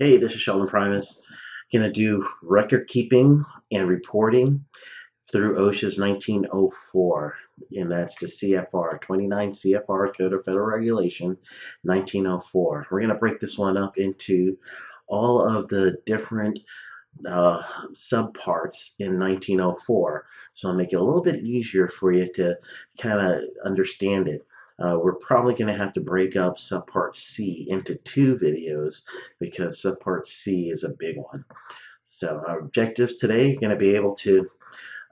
Hey, this is Sheldon Primus. Going to do record keeping and reporting through OSHA's 1904, and that's the CFR, 29 CFR Code of Federal Regulation 1904. We're going to break this one up into all of the different subparts in 1904. So I'll make it a little bit easier for you to kind of understand it. We're probably going to have to break up Subpart C into two videos because Subpart C is a big one. So our objectives today are going to be able to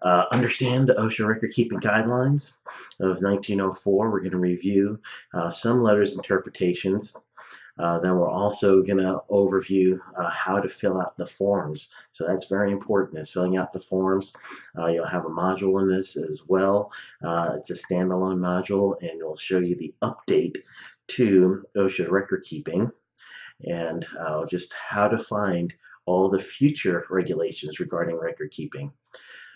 understand the OSHA record keeping guidelines of 1904. We're going to review some letters interpretations. Then we're also going to overview how to fill out the forms. So that's very important, is filling out the forms. You'll have a module in this as well. It's a standalone module, and it'll show you the update to OSHA record keeping and just how to find all the future regulations regarding record keeping.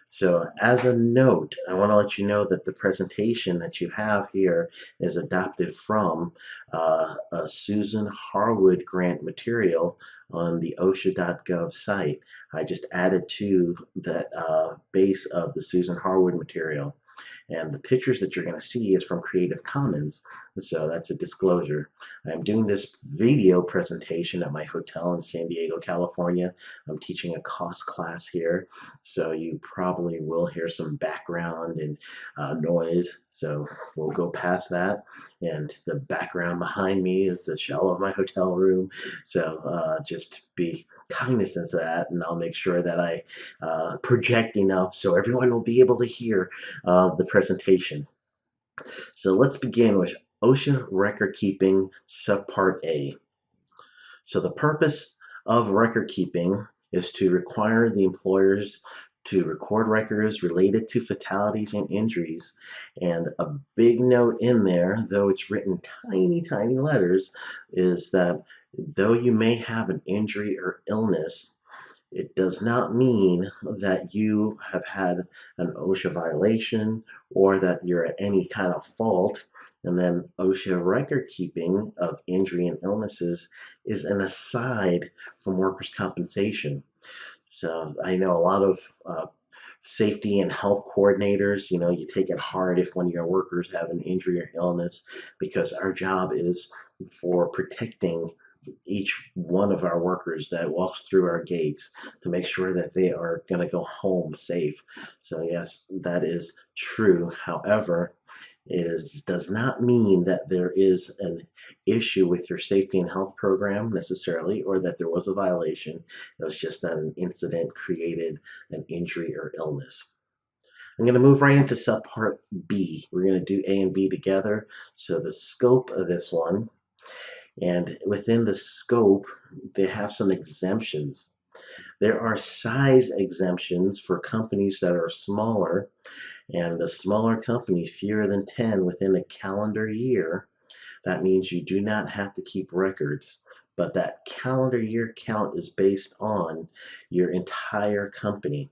So as a note, I want to let you know that the presentation that you have here is adapted from a Susan Harwood grant material on the OSHA.gov site. I just added to that base of the Susan Harwood material. And the pictures that you're going to see is from Creative Commons, so that's a disclosure. I'm doing this video presentation at my hotel in San Diego, California. I'm teaching a cost class here, so you probably will hear some background and noise, so we'll go past that. And the background behind me is the shell of my hotel room, so just be cognizant of that, and I'll make sure that I project enough so everyone will be able to hear the presentation. So let's begin with OSHA record keeping Subpart A. So the purpose of record keeping is to require the employers to record records related to fatalities and injuries. And a big note in there, though it's written tiny, tiny letters, is that though you may have an injury or illness, it does not mean that you have had an OSHA violation or that you're at any kind of fault. And then OSHA record keeping of injury and illnesses is an aside from workers' compensation. So I know a lot of safety and health coordinators, you take it hard if one of your workers have an injury or illness, because our job is for protecting each one of our workers that walks through our gates to make sure that they are going to go home safe. So yes, that is true. However, does not mean that there is an issue with your safety and health program necessarily, or that there was a violation. It was just that an incident created an injury or illness. I'm going to move right into Subpart B. We're going to do A and B together. So the scope of this one, and within the scope, they have some exemptions. There are size exemptions for companies that are smaller, and the smaller company, fewer than 10 within a calendar year. That means you do not have to keep records, but that calendar year count is based on your entire company.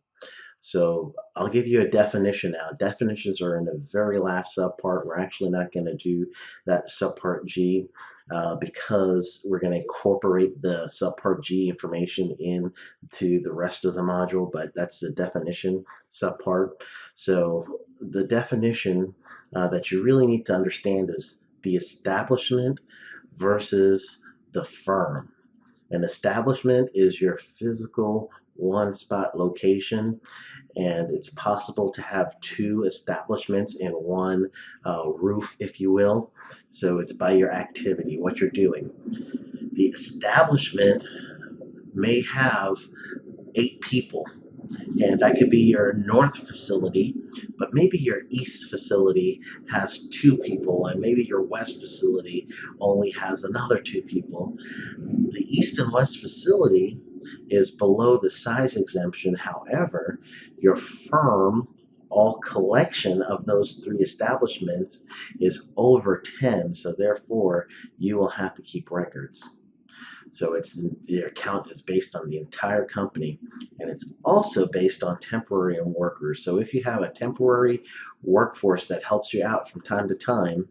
So I'll give you a definition now. Definitions are in the very last subpart. We're actually not going to do that Subpart G because we're going to incorporate the Subpart G information into the rest of the module, but that's the definition subpart. So the definition that you really need to understand is the establishment versus the firm. An establishment is your physical one-spot location, and it's possible to have two establishments in one roof, if you will. So it's by your activity, what you're doing. The establishment may have 8 people, and that could be your north facility, but maybe your east facility has 2 people, and maybe your west facility only has another 2 people. The east and west facility is below the size exemption. However, your firm, all collection of those 3 establishments, is over 10, so therefore you will have to keep records. So their count is based on the entire company, and it's also based on temporary workers. So if you have a temporary workforce that helps you out from time to time,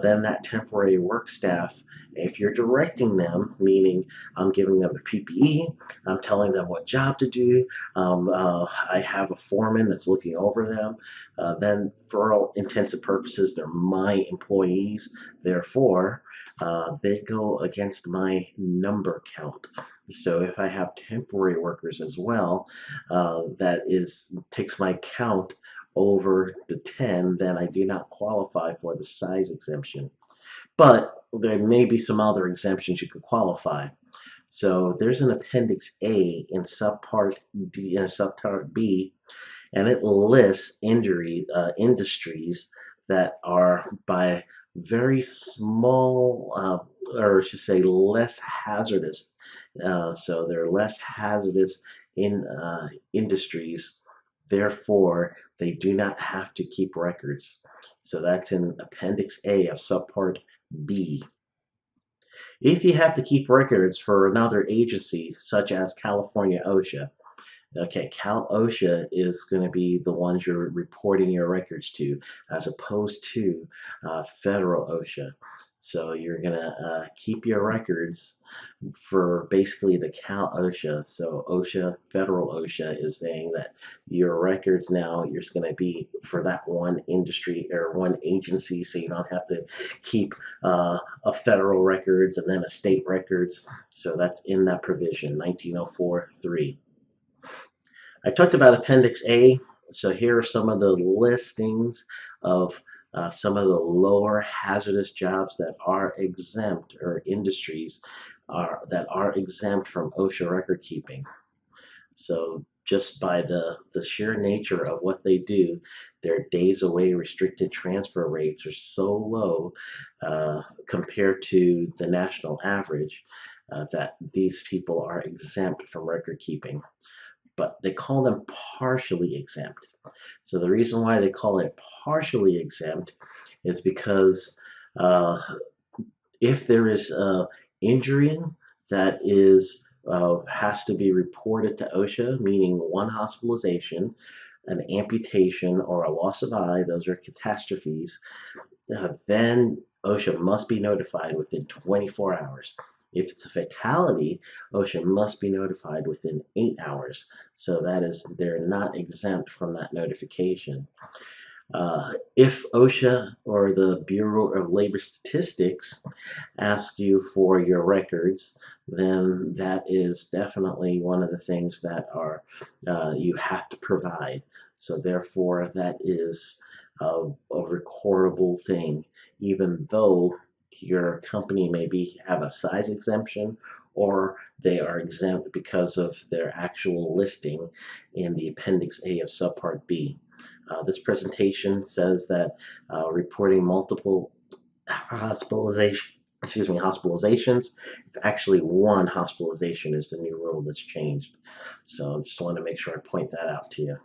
then that temporary work staff, if you're directing them, meaning I'm giving them the PPE, I'm telling them what job to do, I have a foreman that's looking over them, then for all intents and purposes, they're my employees. Therefore, they go against my number count. So if I have temporary workers as well, takes my count over the 10, then I do not qualify for the size exemption. But there may be some other exemptions you could qualify. So there's an Appendix A in Subpart D and Subpart B, and it lists industries that are by very small, or I should say less hazardous. So they're less hazardous in industries. Therefore, they do not have to keep records. So that's in Appendix A of Subpart B. If you have to keep records for another agency, such as California OSHA, okay, Cal OSHA is going to be the ones you're reporting your records to, as opposed to federal OSHA. So you're going to keep your records for basically the Cal OSHA. So OSHA, federal OSHA, is saying that your records now you're going to be for that one industry or one agency, so you don't have to keep a federal records and then a state records. So that's in that provision, 1904-3. I talked about Appendix A, so here are some of the listings of some of the lower hazardous jobs that are exempt, or industries that are exempt from OSHA record keeping. So just by the sheer nature of what they do, their days away restricted transfer rates are so low compared to the national average that these people are exempt from record keeping. But they call them partially exempt. So the reason why they call it partially exempt is because uh, if there is injury that has to be reported to OSHA, meaning one hospitalization, an amputation, or a loss of eye, those are catastrophes, then OSHA must be notified within 24 hours. If it's a fatality, OSHA must be notified within 8 hours. So they're not exempt from that notification. If OSHA or the Bureau of Labor Statistics ask you for your records, then that is definitely one of the things that you have to provide. So therefore, that is a recordable thing, even though your company maybe have a size exemption or they are exempt because of their actual listing in the Appendix A of Subpart B. This presentation says that reporting multiple hospitalizations, it's actually one hospitalization is the new rule that's changed. So I just want to make sure I point that out to you.